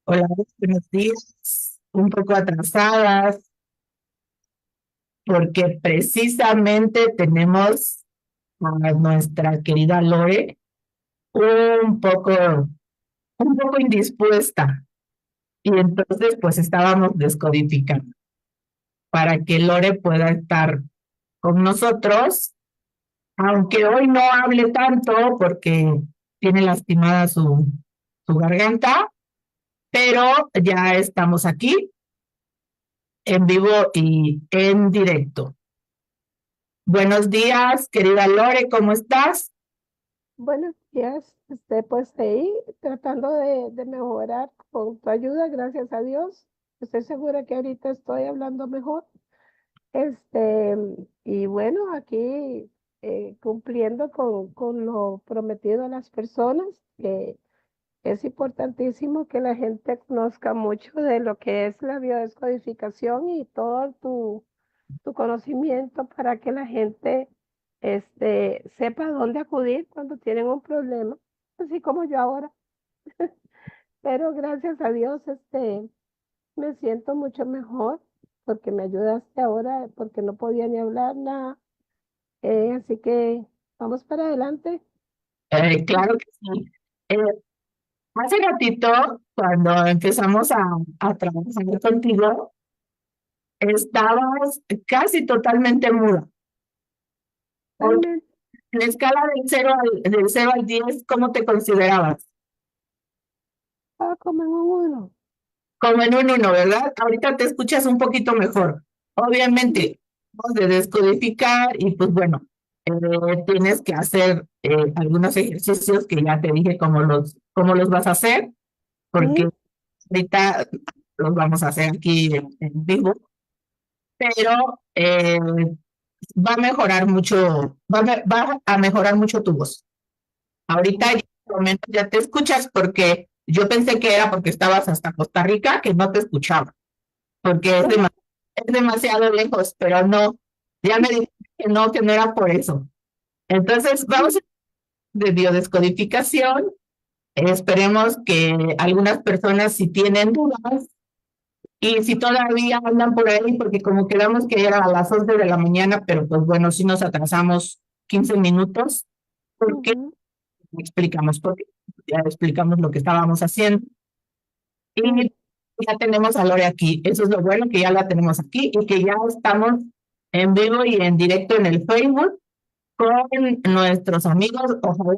Hola, buenos días. Un poco atrasadas porque precisamente tenemos a nuestra querida Lore un poco, un poco indispuesta y entonces pues estábamos descodificando para que Lore pueda estar con nosotros, aunque hoy no hable tanto porque tiene lastimada su garganta, pero ya estamos aquí en vivo y en directo. Buenos días, querida Lore, ¿cómo estás? Buenos días, pues ahí tratando de mejorar con tu ayuda, gracias a Dios. Estoy segura que ahorita estoy hablando mejor. Este, y bueno, aquí cumpliendo con lo prometido a las personas, que es importantísimo que la gente conozca mucho de lo que es la biodescodificación y todo tu conocimiento para que la gente sepa dónde acudir cuando tienen un problema, así como yo ahora. Pero gracias a Dios, me siento mucho mejor porque me ayudaste ahora, porque no podía ni hablar nada. Así que vamos para adelante. Claro que sí. Eh, Hace ratito, cuando empezamos a trabajar contigo, estabas casi totalmente muda. Porque Realmente, en la escala del 0 al 10, ¿cómo te considerabas? como en un uno. Como en un uno, ¿verdad? Ahorita te escuchas un poquito mejor. Ujú, Obviamente, vamos de descodificar y pues bueno, tienes que hacer algunos ejercicios que ya te dije cómo los vas a hacer, porque ujú, ahorita los vamos a hacer aquí en vivo, pero va a mejorar mucho, va a mejorar mucho tu voz. Ahorita ya, ujú. por lo menos ya te escuchas porque yo pensé que era porque estabas hasta Costa Rica que no te escuchaba, porque Bueno, es demasiado lejos, pero no, ya me dije que no era por eso. Entonces, vamos a ujú, de biodescodificación. Esperemos que algunas personas si tienen dudas y si todavía andan por ahí, porque como quedamos que era a las 11 de la mañana, pero pues bueno, si nos atrasamos 15 minutos, ¿por qué? ujú, Explicamos por qué. Ya explicamos lo que estábamos haciendo. sí, Y ya tenemos a Lore aquí. Eso es lo bueno, que ya la tenemos aquí y que ya estamos en vivo y en directo en el Facebook con nuestros amigos. Ojalá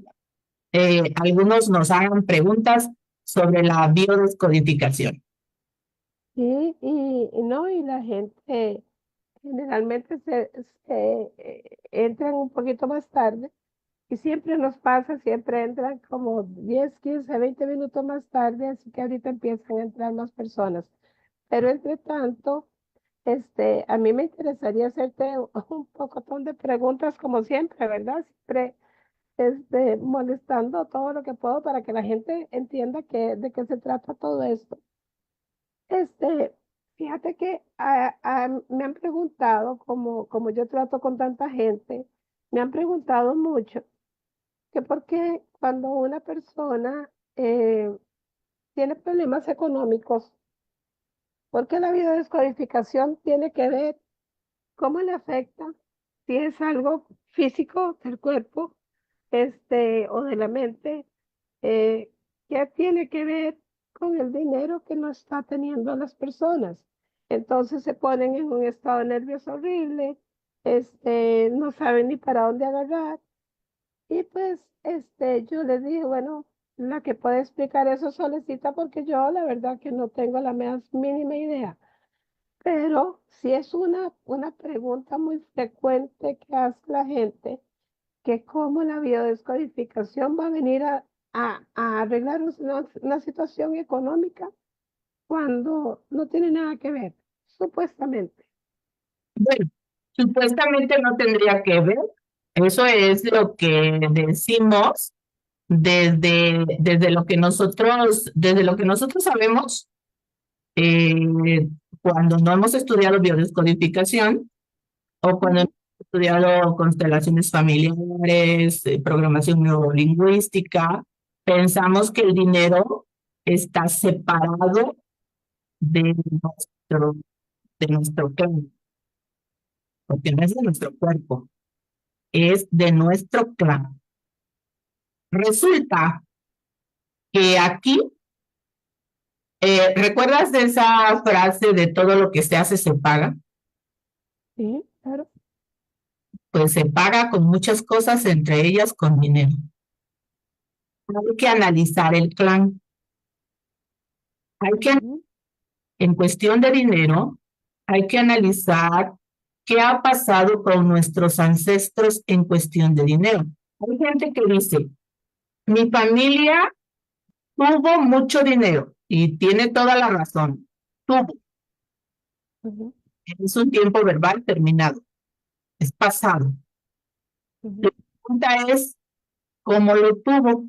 algunos nos hagan preguntas sobre la biodescodificación. y no, y la gente generalmente entran un poquito más tarde. Y siempre nos pasa, siempre entran como 10 15 20 minutos más tarde, así que ahorita empiezan a entrar más personas. Pero entre tanto, a mí me interesaría hacerte un pocotón de preguntas como siempre, ¿verdad? Siempre molestando todo lo que puedo para que la gente entienda de qué se trata todo esto. Este, Fíjate que me han preguntado, como yo trato con tanta gente, me han preguntado mucho que porque cuando una persona tiene problemas económicos, porque la biodescodificación tiene que ver cómo le afecta, si es algo físico del cuerpo, o de la mente, eh, qué tiene que ver con el dinero que no está teniendo las personas. Entonces se ponen en un estado nervioso horrible, no saben ni para dónde agarrar. Y pues, yo les dije, bueno, la que puede explicar eso solicita porque yo la verdad que no tengo la más mínima idea. Pero si es una pregunta muy frecuente que hace la gente, que cómo la biodescodificación va a venir a arreglar una situación económica cuando no tiene nada que ver, supuestamente. Bueno, supuestamente no tendría que ver. Eso es lo que decimos desde lo que nosotros sabemos, cuando no hemos estudiado biodescodificación o cuando hemos Ujú, estudiado constelaciones familiares, programación neurolingüística, pensamos que el dinero está separado de nuestro clan, porque no es de nuestro cuerpo, es de nuestro clan. Resulta que aquí, ¿recuerdas de esa frase de todo lo que se hace se paga? Sí, claro. Pues se paga con muchas cosas, entre ellas con dinero. Hay que analizar el clan. Hay que, Ujú, en cuestión de dinero, hay que analizar qué ha pasado con nuestros ancestros en cuestión de dinero. Hay gente que dice, mi familia tuvo mucho dinero y tiene toda la razón. Tuvo. ujú, Es un tiempo verbal terminado. Es pasado. La ujú, pregunta es, ¿cómo lo tuvo?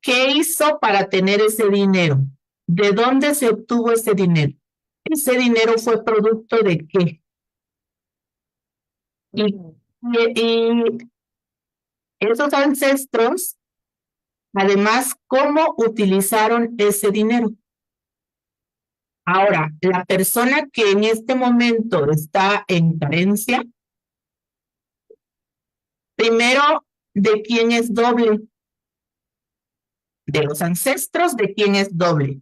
¿Qué hizo para tener ese dinero? ¿De dónde se obtuvo ese dinero? ¿Ese dinero fue producto de qué? Y, ujú, y esos ancestros, además, ¿cómo utilizaron ese dinero? Ahora, la persona que en este momento está en carencia, primero, ¿de quién es doble? De los ancestros, ¿de quién es doble?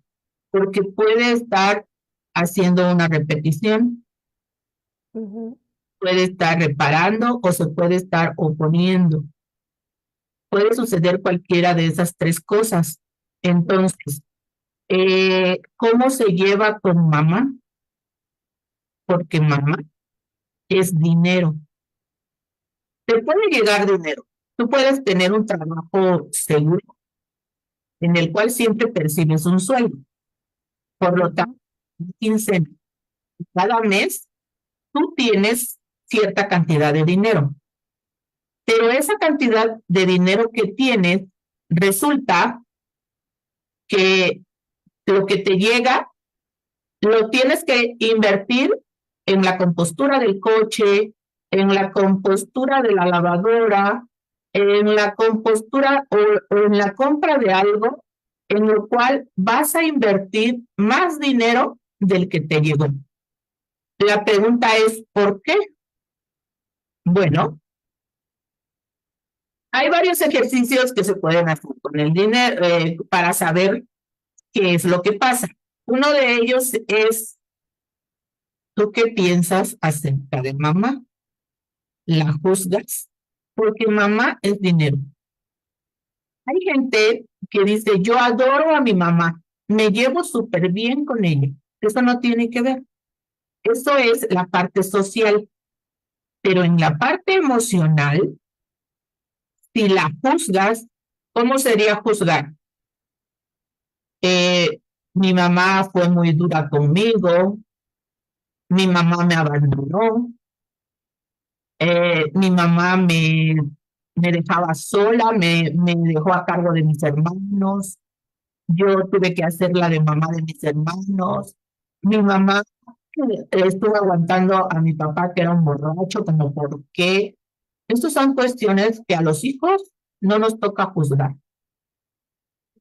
Porque puede estar haciendo una repetición, ujú, puede estar reparando o se puede estar oponiendo. Puede suceder cualquiera de esas tres cosas. Entonces, ¿cómo se lleva con mamá? Porque mamá es dinero. Te puede llegar dinero. Tú puedes tener un trabajo seguro en el cual siempre percibes un sueldo. Por lo tanto, ujú, quincena, cada mes tú tienes cierta cantidad de dinero. Pero esa cantidad de dinero que tienes resulta que lo que te llega lo tienes que invertir en la compostura del coche, en la compostura de la lavadora, en la compostura o en la compra de algo en lo cual vas a invertir más dinero del que te llegó. La pregunta es, ¿por qué? Bueno, hay varios ejercicios que se pueden hacer con el dinero para saber qué es lo que pasa. Uno de ellos es, ¿tú qué piensas acerca de mamá? ¿La juzgas? Porque mamá es dinero. Hay gente que dice, yo adoro a mi mamá, me llevo súper bien con ella. Eso no tiene que ver. Eso es la parte social, pero en la parte emocional, si la juzgas, ¿cómo sería juzgar? Eh, mi mamá fue muy dura conmigo, mi mamá me abandonó, mi mamá me dejaba sola, me dejó a cargo de mis hermanos, yo tuve que hacer la de mamá de mis hermanos, mi mamá estuvo aguantando a mi papá que era un borracho, como por qué. Estas son cuestiones que a los hijos no nos toca juzgar.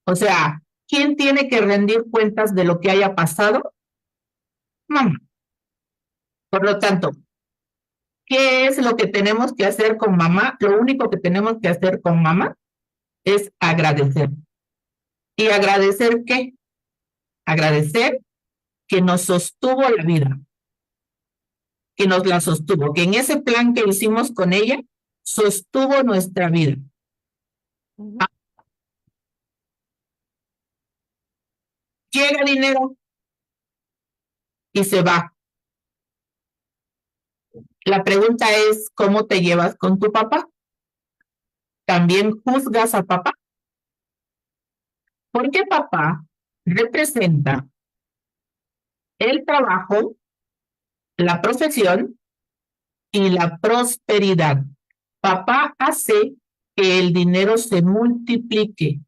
O sea, ¿quién tiene que rendir cuentas de lo que haya pasado? Mamá. Por lo tanto, ¿qué es lo que tenemos que hacer con mamá? Lo único que tenemos que hacer con mamá es agradecer. ¿Y agradecer qué? Agradecer que nos sostuvo la vida, que nos la sostuvo, que en ese plan que hicimos con ella, sostuvo nuestra vida. ujú, Llega dinero y se va. La pregunta es, ¿cómo te llevas con tu papá? ¿También juzgas a papá? Porque papá representa el trabajo, la profesión y la prosperidad. Papá hace que el dinero se multiplique,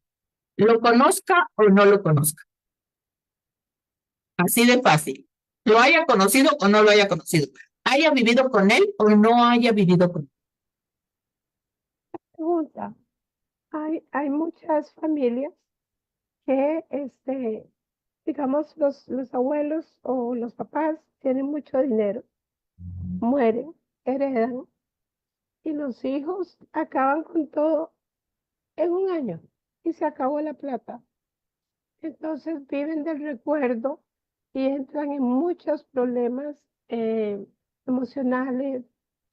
lo conozca o no lo conozca. Así de fácil. Lo haya conocido o no lo haya conocido. Haya vivido con él o no haya vivido con él. pregunta. Hay muchas familias que, digamos, los abuelos o los papás tienen mucho dinero, mueren, heredan, y los hijos acaban con todo en un año y se acabó la plata. Entonces viven del recuerdo y entran en muchos problemas emocionales,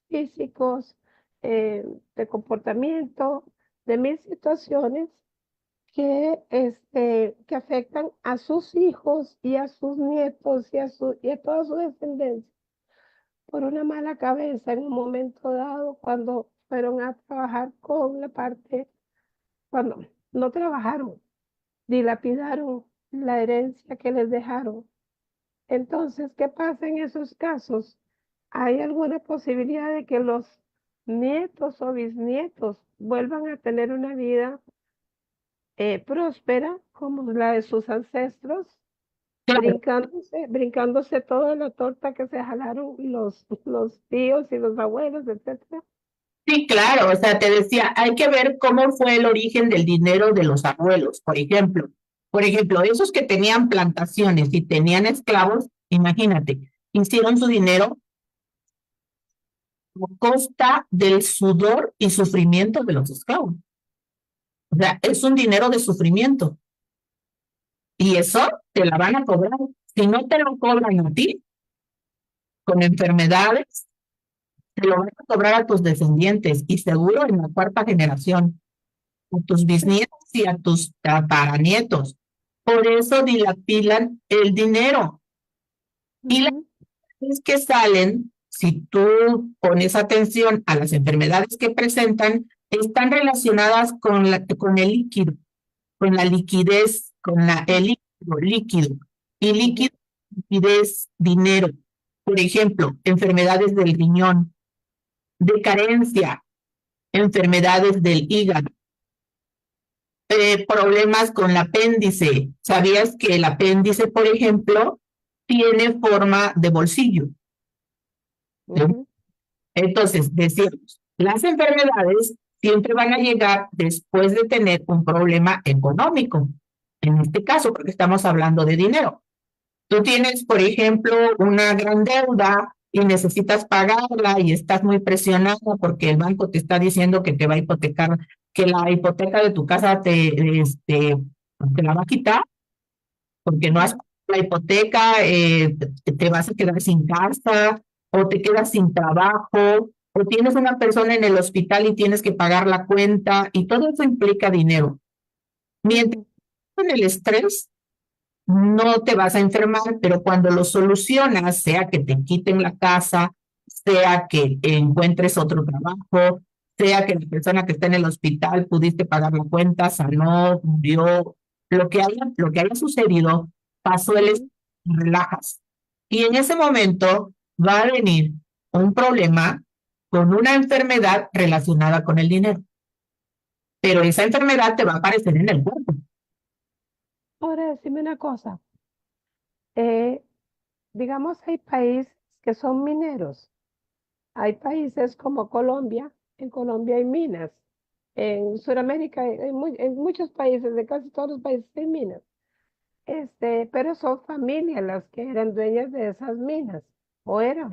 físicos, de comportamiento, de mil situaciones que afectan a sus hijos y a sus nietos y a toda su descendencia por una mala cabeza en un momento dado cuando fueron a trabajar con la parte, cuando no trabajaron, dilapidaron la herencia que les dejaron. Entonces, ¿qué pasa en esos casos? ¿Hay alguna posibilidad de que los nietos o bisnietos vuelvan a tener una vida próspera como la de sus ancestros, Claro, brincándose toda la torta que se jalaron los tíos y los abuelos, etcétera? sí, claro, o sea, te decía, hay que ver cómo fue el origen del dinero de los abuelos, por ejemplo. Por ejemplo, esos que tenían plantaciones y tenían esclavos, imagínate, hicieron su dinero a costa del sudor y sufrimiento de los esclavos. O sea, es un dinero de sufrimiento y eso te la van a cobrar. Si no te lo cobran a ti con enfermedades, te lo van a cobrar a tus descendientes y seguro en la cuarta generación, a tus bisnietos y a tus tataranietos. Por eso dilapidan el dinero. Y las Ujú, cosas que salen, si tú pones atención a las enfermedades que presentan, están relacionadas con el líquido, con la liquidez, el ujú, líquido. Y ujú, líquido, liquidez, dinero. Por ejemplo, enfermedades del riñón, de carencia, enfermedades del hígado, problemas con el apéndice. ¿Sabías que el apéndice, por ejemplo, tiene forma de bolsillo? ujú. Entonces, decíamos, las enfermedades siempre van a llegar después de tener un problema económico. En este caso, porque estamos hablando de dinero. Tú tienes, por ejemplo, una gran deuda y necesitas pagarla y estás muy presionada porque el banco te está diciendo que te va a hipotecar, que la hipoteca de tu casa te la va a quitar porque no has Ujú. pagado la hipoteca, te vas a quedar sin casa o te quedas sin trabajo o tienes una persona en el hospital y tienes que pagar la cuenta y todo eso implica dinero. Mientras Ujú, en el estrés no te vas a enfermar, pero cuando lo solucionas, sea que te quiten la casa, sea que encuentres otro trabajo, sea que la persona que está en el hospital pudiste pagar la cuenta, sanó, murió, lo que haya sucedido, pasó el estrés, ujú. relajas. Y en ese momento va a venir un problema con una enfermedad relacionada con el dinero, pero esa enfermedad te va a aparecer en el cuerpo. Ahora decime una cosa, eh, digamos, hay países que son mineros, hay países como Colombia, en Colombia hay minas, en Sudamérica, en muchos países, de casi todos los países hay minas, pero son familias las que eran dueñas de esas minas, o era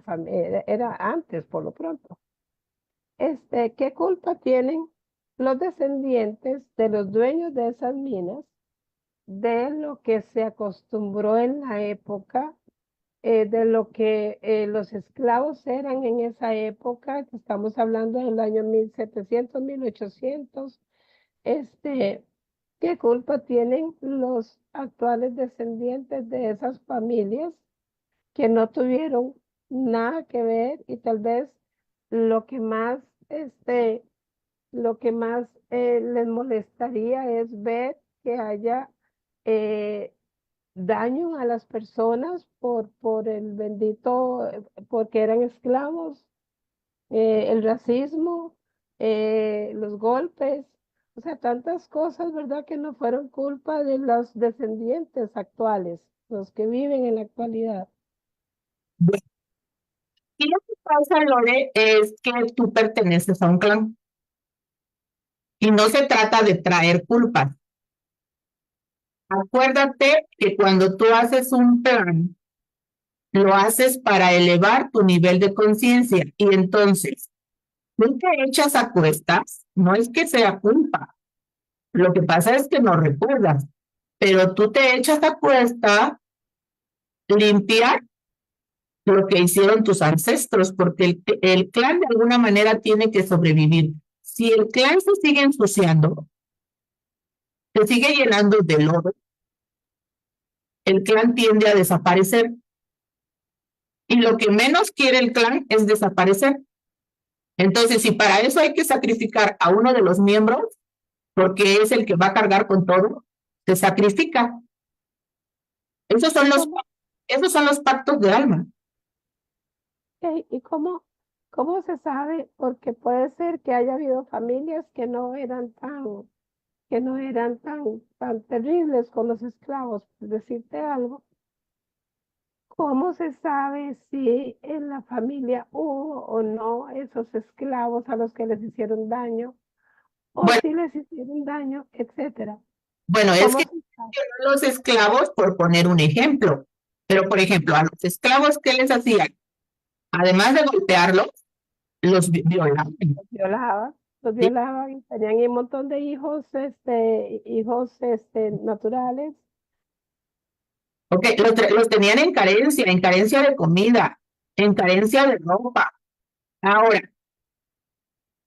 antes por lo pronto. ¿Qué culpa tienen los descendientes de los dueños de esas minas de lo que se acostumbró en la época, de lo que los esclavos eran en esa época, que estamos hablando del año 1700, 1800? Este, ¿Qué culpa tienen los actuales descendientes de esas familias que no tuvieron nada que ver y tal vez lo que más, este, lo que más les molestaría es ver que haya eh, daño a las personas por el bendito, porque eran esclavos, el racismo, los golpes, o sea, tantas cosas, ¿verdad? Que no fueron culpa de los descendientes actuales, los que viven en la actualidad. Y lo que pasa, Lore, es que tú perteneces a un clan y no se trata de traer culpas, Acuérdate que cuando tú haces un plan, lo haces para elevar tu nivel de conciencia. Y entonces, tú te echas a cuestas, no es que sea culpa, lo que pasa es que no recuerdas, pero tú te echas a cuesta limpiar lo que hicieron tus ancestros, porque el clan de alguna manera tiene que sobrevivir. Si el clan se sigue ensuciando, se sigue llenando de lodo, el clan tiende a desaparecer. Y lo que menos quiere el clan es desaparecer. Entonces, si para eso hay que sacrificar a uno de los miembros, porque es el que va a cargar con todo, se sacrifica. Esos son ¿Y los, cómo, esos son los pactos de alma. y cómo se sabe? Porque puede ser que haya habido familias que no eran tan terribles con los esclavos, por decirte algo. ¿Cómo se sabe si en la familia hubo o no esos esclavos a los que les hicieron daño, o Bueno, si les hicieron daño, etcétera? bueno, es ¿Cómo que se sabe? los esclavos, por poner un ejemplo, pero por ejemplo, a los esclavos, ¿qué les hacían? Además de golpearlos, los violaban. Los ¿Sí? violaban, y tenían un montón de hijos, naturales. Ok, los tenían en carencia de comida, en carencia de ropa. Ahora,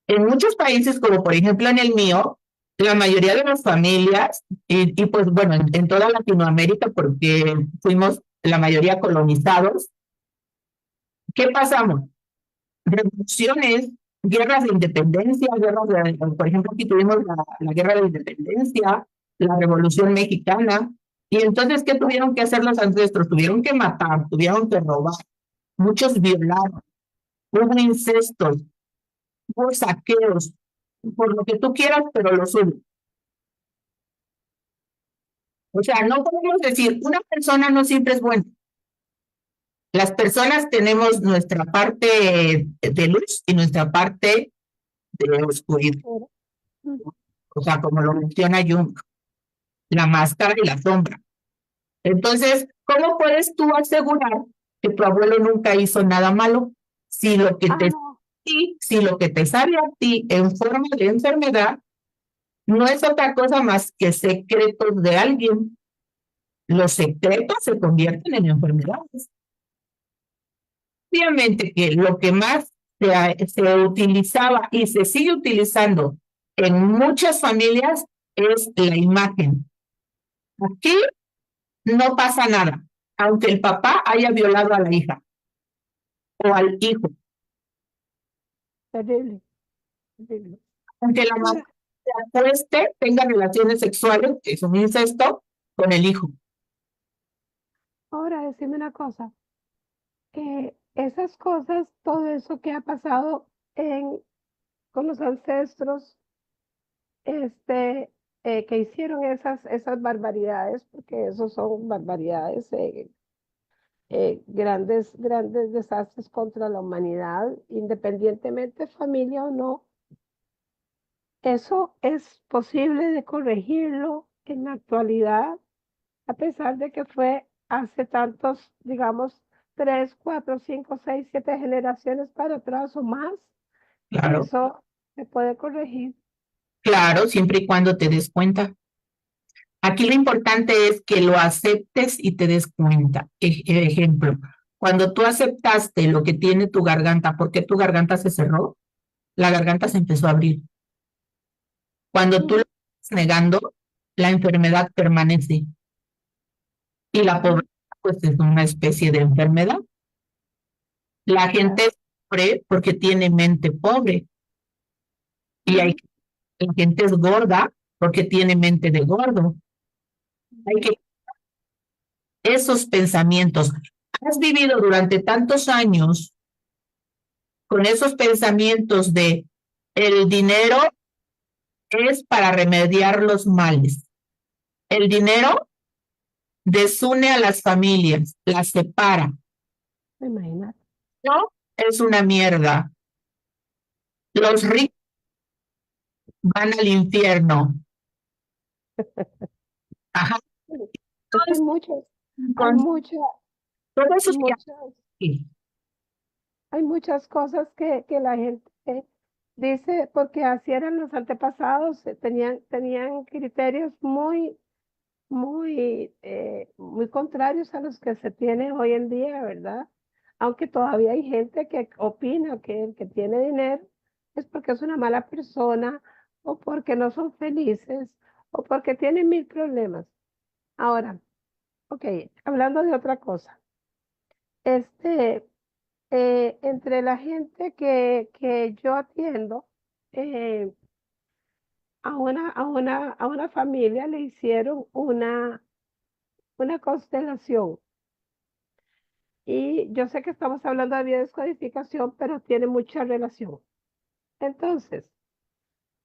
en muchos países, como por ejemplo en el mío, la mayoría de las familias, y pues bueno, en toda Latinoamérica, porque fuimos la mayoría colonizados, ¿qué pasamos? Revoluciones, guerras de independencia, por ejemplo, aquí tuvimos la guerra de independencia, la revolución mexicana, y entonces, ¿qué tuvieron que hacer los ancestros? Tuvieron que matar, tuvieron que robar, muchos violaron, hubo incestos, hubo saqueos, por lo que tú quieras, pero los hubo. O sea, no podemos decir, una persona no siempre es buena. Las personas tenemos nuestra parte de luz y nuestra parte de oscuridad. Pero, mm, O sea, como lo menciona Jung, la máscara y la sombra. Entonces, ¿cómo puedes tú asegurar que tu abuelo nunca hizo nada malo? Si lo que te, no, si lo que te sale a ti en forma de enfermedad no es otra cosa más que secretos de alguien. Los secretos se convierten en enfermedades. Obviamente que lo que más se utilizaba y se sigue utilizando en muchas familias es la imagen. Aquí no pasa nada, aunque el papá haya violado a la hija o al hijo, terrible, terrible. aunque la mamá Ahora, se acueste, tenga relaciones sexuales, que es un incesto, con el hijo. ahora decime una cosa, esas cosas, todo eso que ha pasado con los ancestros, este, que hicieron esas barbaridades, porque esos son barbaridades, grandes desastres contra la humanidad, independientemente familia o no. Eso es posible de corregirlo en la actualidad, a pesar de que fue hace tantos, digamos, 3, 4, 5, 6, 7 generaciones para atrás o más. Claro, Eso se puede corregir. claro, siempre y cuando te des cuenta. Aquí lo importante es que lo aceptes y te des cuenta. Ejemplo, cuando tú aceptaste lo que tiene tu garganta, ¿por qué tu garganta se cerró? La garganta se empezó a abrir. Cuando tú lo Ujú, estás negando, la enfermedad permanece y la ujú, pobreza pues es una especie de enfermedad. La gente claro, es pobre porque tiene mente pobre y ujú, la gente es gorda porque tiene mente de gordo. Hay ujú. que esos pensamientos. Has vivido durante tantos años con esos pensamientos de el dinero es para remediar los males. El dinero desune a las familias, las separa. Imagínate. No es una mierda. Los ricos van al infierno. Ajá. hay Entonces, muchas, hay con muchas, todo eso que muchas, hay, hay muchas cosas que la gente dice, porque así eran los antepasados, tenían criterios muy contrarios a los que se tienen hoy en día, ¿verdad? Aunque todavía hay gente que opina que el que tiene dinero es porque es una mala persona o porque no son felices o porque tienen mil problemas. Ahora, ok, hablando de otra cosa, este, entre la gente que yo atiendo, eh, a una familia le hicieron una constelación. Y yo sé que estamos hablando de biodescodificación, pero tiene mucha relación. Entonces,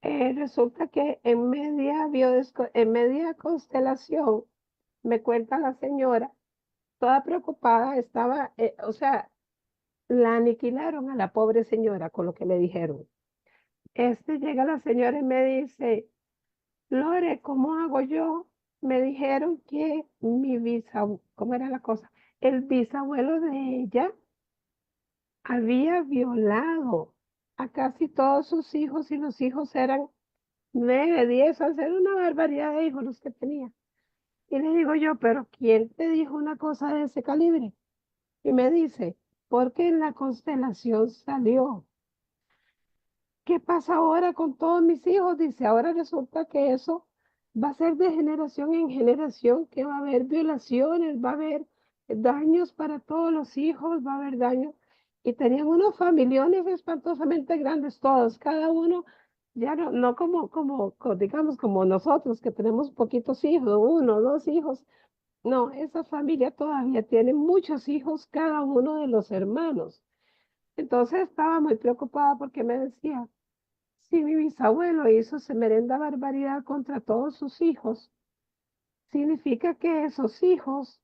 resulta que en media constelación, me cuenta la señora, toda preocupada, estaba, o sea, la aniquilaron a la pobre señora con lo que le dijeron. Llega la señora y me dice, Lore, ¿cómo hago yo? Me dijeron que mi bisabuelo, ¿cómo era la cosa? El bisabuelo de ella había violado a casi todos sus hijos y los hijos eran 9, 10, era una barbaridad de hijos los que tenía. Y le digo yo, pero ¿quién te dijo una cosa de ese calibre? Y me dice, porque en la constelación salió. ¿Qué pasa ahora con todos mis hijos? Dice, ahora resulta que eso va a ser de generación en generación, que va a haber violaciones, va a haber daños para todos los hijos, va a haber daños. Y tenían unos familiones espantosamente grandes todos, cada uno, ya no digamos, como nosotros que tenemos poquitos hijos, uno, dos hijos. No, esa familia todavía tiene muchos hijos, cada uno de los hermanos. Entonces estaba muy preocupada porque me decía, si mi bisabuelo hizo semerenda barbaridad contra todos sus hijos, significa que esos hijos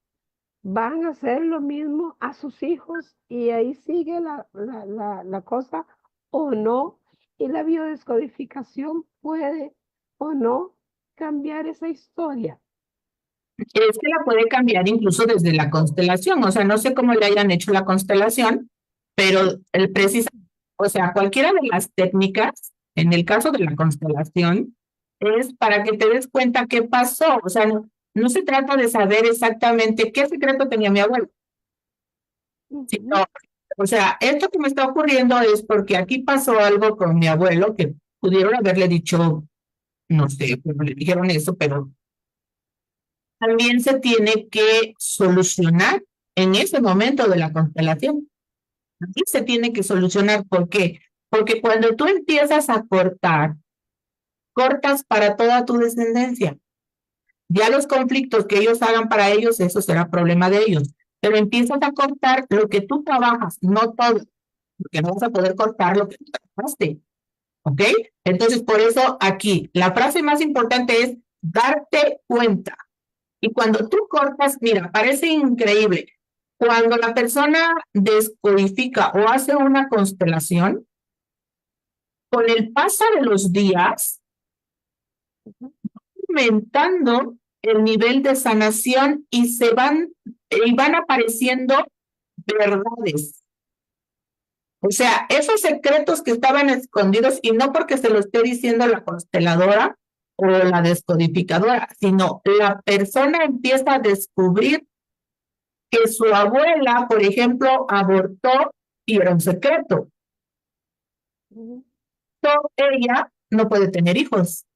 van a hacer lo mismo a sus hijos y ahí sigue la cosa o no. Y la biodescodificación puede o no cambiar esa historia. es que la puede cambiar incluso desde la constelación. O sea, no sé cómo le hayan hecho la constelación, pero el precisa, o sea, cualquiera de las técnicas, en el caso de la constelación, es para que te des cuenta qué pasó. O sea, no se trata de saber exactamente qué secreto tenía mi abuelo, Ujú, sino, o sea, esto que me está ocurriendo es porque aquí pasó algo con mi abuelo que pudieron haberle dicho, no sé, cómo le dijeron eso, pero también se tiene que solucionar en ese momento de la constelación. Aquí se tiene que solucionar. ¿Por qué? Porque cuando tú empiezas a cortar, cortas para toda tu descendencia. Ya los conflictos que ellos hagan para ellos, eso será problema de ellos. Pero empiezas a cortar lo que tú trabajas, no todo, porque no vas a poder cortar lo que tú trabajaste. ¿Ok? Entonces, por eso aquí, la frase más importante es darte cuenta. Y cuando tú cortas, mira, parece increíble. Cuando la persona descodifica o hace una constelación, con el paso de los días, ujú, aumentando el nivel de sanación y van apareciendo verdades. O sea, esos secretos que estaban escondidos, y no porque se lo esté diciendo la consteladora o la descodificadora, sino la persona empieza a descubrir que su abuela, por ejemplo, abortó y era un secreto. ujú. Ella no puede tener hijos,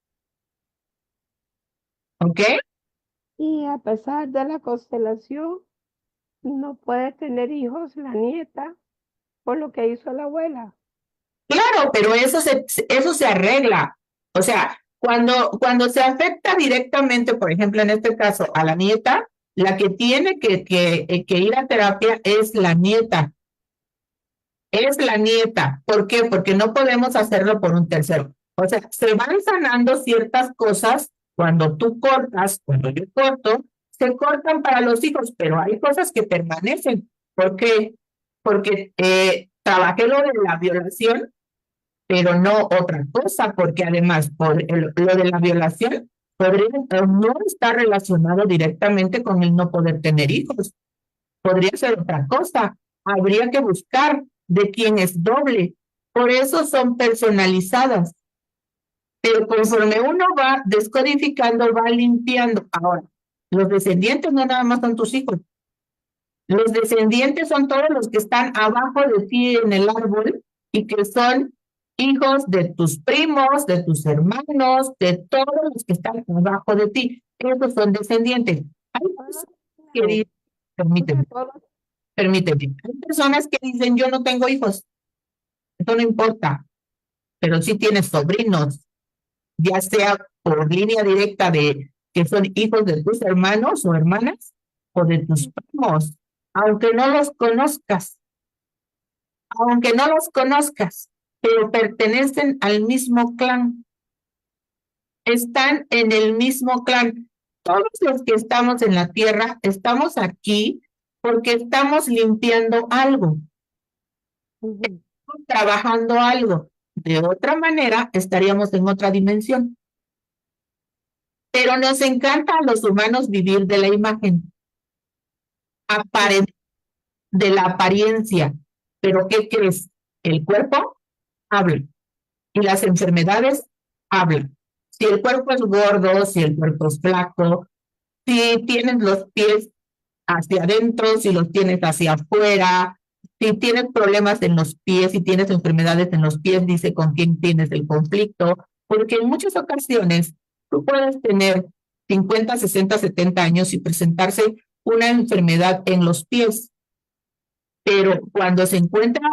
¿ok? Y a pesar de la constelación, no puede tener hijos la nieta por lo que hizo la abuela. Claro, pero eso se arregla. O sea, cuando se afecta directamente, por ejemplo, en este caso, a la nieta, la que tiene que ir a terapia es la nieta. Es la nieta. ¿Por qué? Porque no podemos hacerlo por un tercero. O sea, se van sanando ciertas cosas cuando tú cortas, cuando yo corto, se cortan para los hijos, pero hay cosas que permanecen. ¿Por qué? Porque trabajé lo de la violación, pero no otra cosa, porque además, lo de la violación no está relacionado directamente con el no poder tener hijos. Podría ser otra cosa. Habría que buscar de quién es doble. Por eso son personalizadas. Pero conforme uno va descodificando, va limpiando. Ahora, los descendientes no nada más son tus hijos. Los descendientes son todos los que están abajo de ti en el árbol y que son hijos de tus primos, de tus hermanos, de todos los que están abajo de ti. Esos son descendientes. Hay personas que Claro, dicen, porque permíteme, todos, permíteme, hay personas que dicen, yo no tengo hijos, eso no importa, pero sí tienes sobrinos, ya sea por línea directa de que son hijos de tus hermanos o hermanas o de tus primos, aunque no los conozcas, aunque no los conozcas, pero pertenecen al mismo clan, están en el mismo clan. Todos los que estamos en la tierra estamos aquí porque estamos limpiando algo, ujú, trabajando algo. De otra manera, estaríamos en otra dimensión. Pero nos encanta a los humanos vivir de la imagen, de la apariencia. Pero ¿qué crees? El cuerpo habla y las enfermedades hablan. Si el cuerpo es gordo, si el cuerpo es flaco, si tienes los pies hacia adentro, si los tienes hacia afuera, si tienes problemas en los pies, si tienes enfermedades en los pies, dice con quién tienes el conflicto, porque en muchas ocasiones tú puedes tener 50, 60, 70 años y presentarse una enfermedad en los pies, pero cuando se encuentra